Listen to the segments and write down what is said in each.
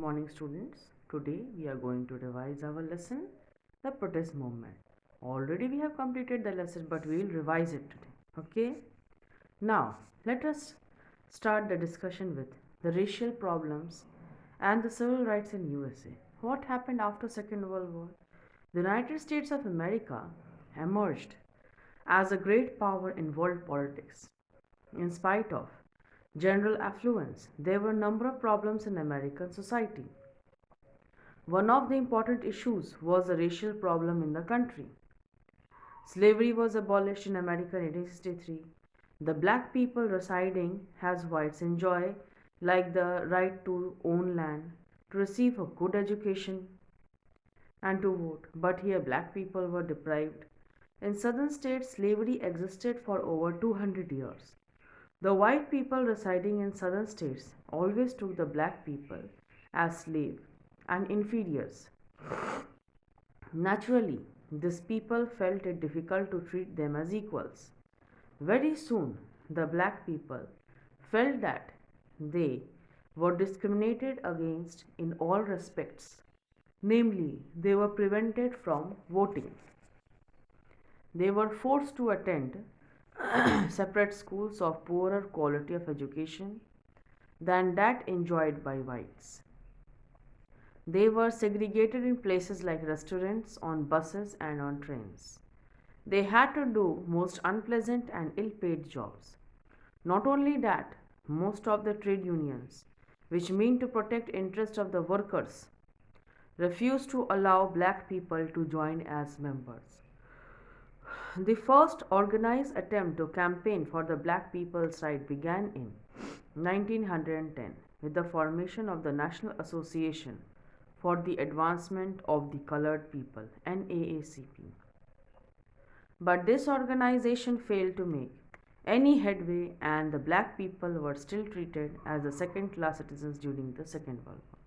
morning, students. Today we are going to revise our lesson, the protest movement. Already we have completed the lesson, but we will revise it today. Okay? Now, let us start the discussion with the racial problems and the civil rights in USA. What happened after Second World War? The United States of America emerged as a great power in world politics. In spite of general affluence, there were a number of problems in American society. One of the important issues was the racial problem in the country. Slavery was abolished in America in 1863. The black people residing as whites enjoy like the right to own land, to receive a good education and to vote, but here black people were deprived. In southern states, slavery existed for over 200 years. The white people residing in southern states always took the black people as slaves and inferiors. Naturally, these people felt it difficult to treat them as equals. Very soon, the black people felt that they were discriminated against in all respects. Namely, they were prevented from voting. They were forced to attend separate schools of poorer quality of education than that enjoyed by whites. They were segregated in places like restaurants, on buses, and on trains. They had to do most unpleasant and ill paid jobs. Not only that, most of the trade unions, which mean to protect interests of the workers, refused to allow black people to join as members. The first organized attempt to campaign for the black people's right began in 1910 with the formation of the National Association for the Advancement of the Colored People (NAACP). But this organization failed to make any headway, and the black people were still treated as the second class citizens during the Second World War.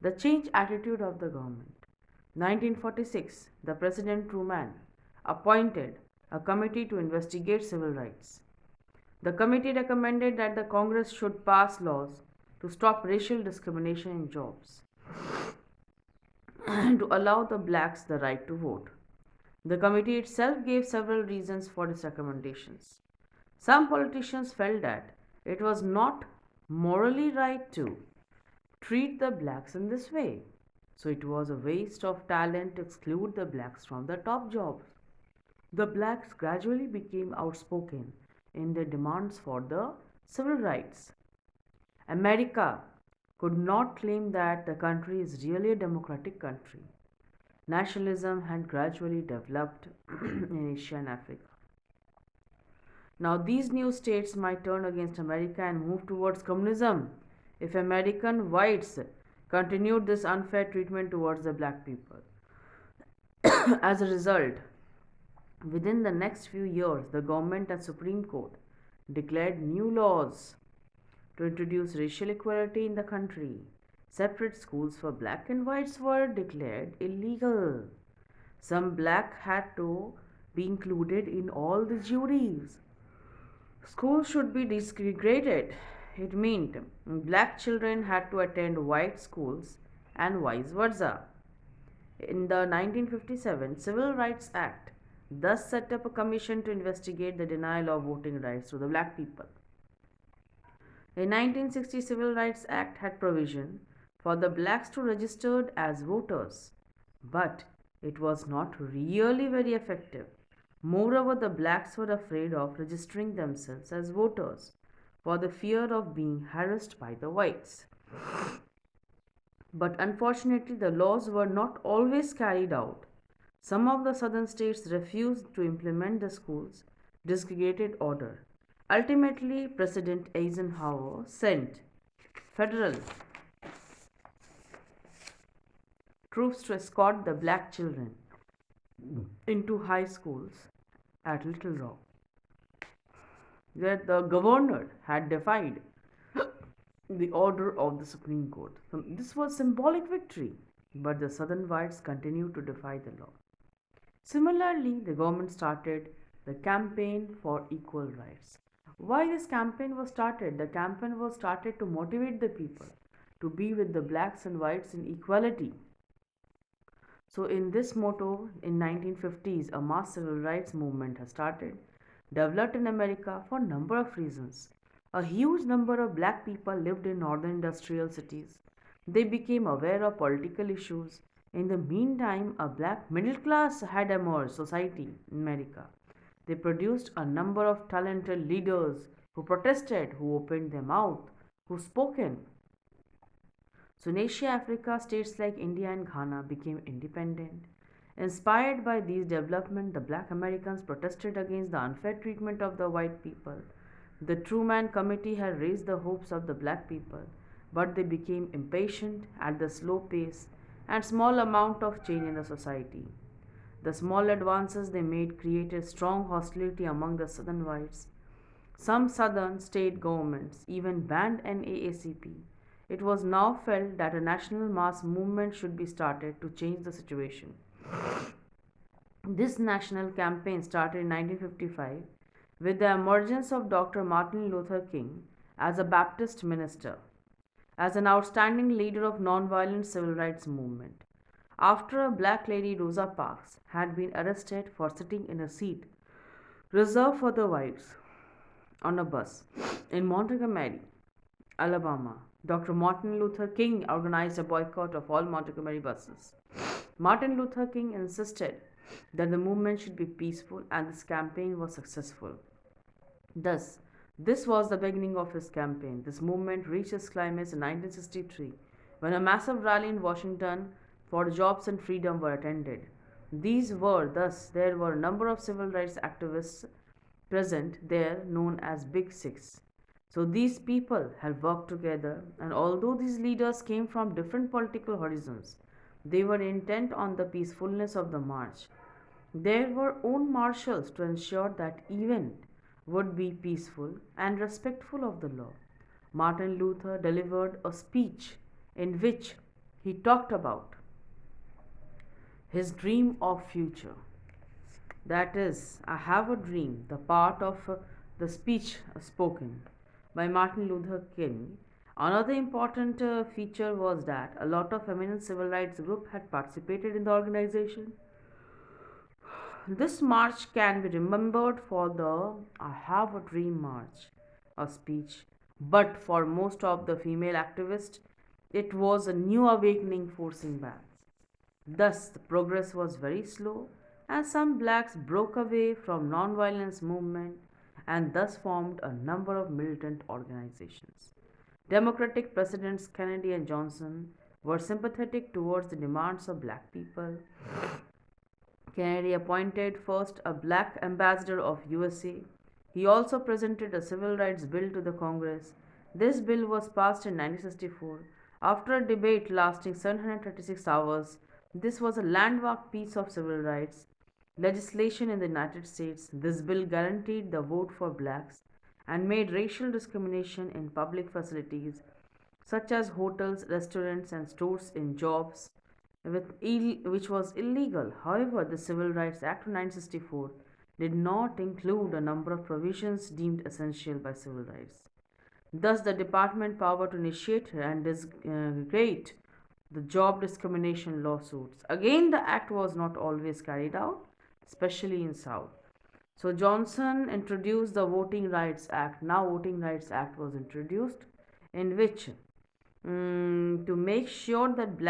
The changed attitude of the government. 1946, the President Truman appointed a committee to investigate civil rights. The committee recommended that the Congress should pass laws to stop racial discrimination in jobs and to allow the blacks the right to vote. The committee itself gave several reasons for its recommendations. Some politicians felt that it was not morally right to treat the blacks in this way. So it was a waste of talent to exclude the blacks from the top jobs. The blacks gradually became outspoken in their demands for the civil rights. America could not claim that the country is really a democratic country. Nationalism had gradually developed in Asia and Africa. Now, these new states might turn against America and move towards communism if American whites continued this unfair treatment towards the black people. As a result, within the next few years, the government and Supreme Court declared new laws to introduce racial equality in the country. Separate schools for black and whites were declared illegal. Some black had to be included in all the juries. Schools should be desegregated. It meant black children had to attend white schools and vice versa. In the 1957 Civil Rights Act thus set up a commission to investigate the denial of voting rights to the black people. The 1960 Civil Rights Act had provision for the blacks to register as voters, but it was not really very effective. Moreover, the blacks were afraid of registering themselves as voters for the fear of being harassed by the whites. But unfortunately, the laws were not always carried out. Some of the southern states refused to implement the school's desegregated order. Ultimately, President Eisenhower sent federal troops to escort the black children into high schools at Little Rock, where the governor had defied the order of the Supreme Court. So this was symbolic victory, but the southern whites continued to defy the law. Similarly, the government started the campaign for equal rights. Why this campaign was started? The campaign was started to motivate the people to be with the blacks and whites in equality. So, in this motto, in 1950s, a mass civil rights movement has started, developed in America for a number of reasons. A huge number of black people lived in northern industrial cities. They became aware of political issues. In the meantime, a black middle class had emerged society in America. They produced a number of talented leaders who protested, who opened their mouth, who spoke in. So, in Asia Africa, states like India and Ghana became independent. Inspired by these developments, the black Americans protested against the unfair treatment of the white people. The Truman Committee had raised the hopes of the black people, but they became impatient at the slow pace and small amount of change in the society. The small advances they made created strong hostility among the southern whites. Some southern state governments even banned NAACP. It was now felt that a national mass movement should be started to change the situation. This national campaign started in 1955 with the emergence of Dr. Martin Luther King as a Baptist minister, as an outstanding leader of nonviolent civil rights movement. After a black lady, Rosa Parks, had been arrested for sitting in a seat reserved for the whites on a bus in Montgomery, Alabama, Dr. Martin Luther King organized a boycott of all Montgomery buses. Martin Luther King insisted that the movement should be peaceful, and this campaign was successful. Thus, this was the beginning of his campaign. This movement reached its climax in 1963 when a massive rally in Washington for jobs and freedom were attended. There were a number of civil rights activists present there known as Big Six. So these people had worked together, and although these leaders came from different political horizons, they were intent on the peacefulness of the march. There were own marshals to ensure that event would be peaceful and respectful of the law. Martin Luther delivered a speech in which he talked about his dream of future. That is, I have a dream, the part of the speech spoken by Martin Luther King. Another important feature was that a lot of feminine civil rights groups had participated in the organization. This march can be remembered for the I Have a Dream march, a speech, but for most of the female activists, it was a new awakening forcing back. Thus, the progress was very slow, and some blacks broke away from non-violence movement and thus formed a number of militant organizations. Democratic Presidents Kennedy and Johnson were sympathetic towards the demands of black people. Kennedy appointed first a black ambassador of USA. He also presented a civil rights bill to the Congress. This bill was passed in 1964 after a debate lasting 736 hours. This was a landmark piece of civil rights legislation in the United States. This bill guaranteed the vote for blacks and made racial discrimination in public facilities such as hotels, restaurants, and stores in jobs which was illegal. However, the Civil Rights Act of 1964 did not include a number of provisions deemed essential by civil rights. Thus, the department power to initiate and create the job discrimination lawsuits. Again, the act was not always carried out, especially in South. So Johnson introduced the Voting Rights Act. Now, Voting Rights Act was introduced, in which to make sure that black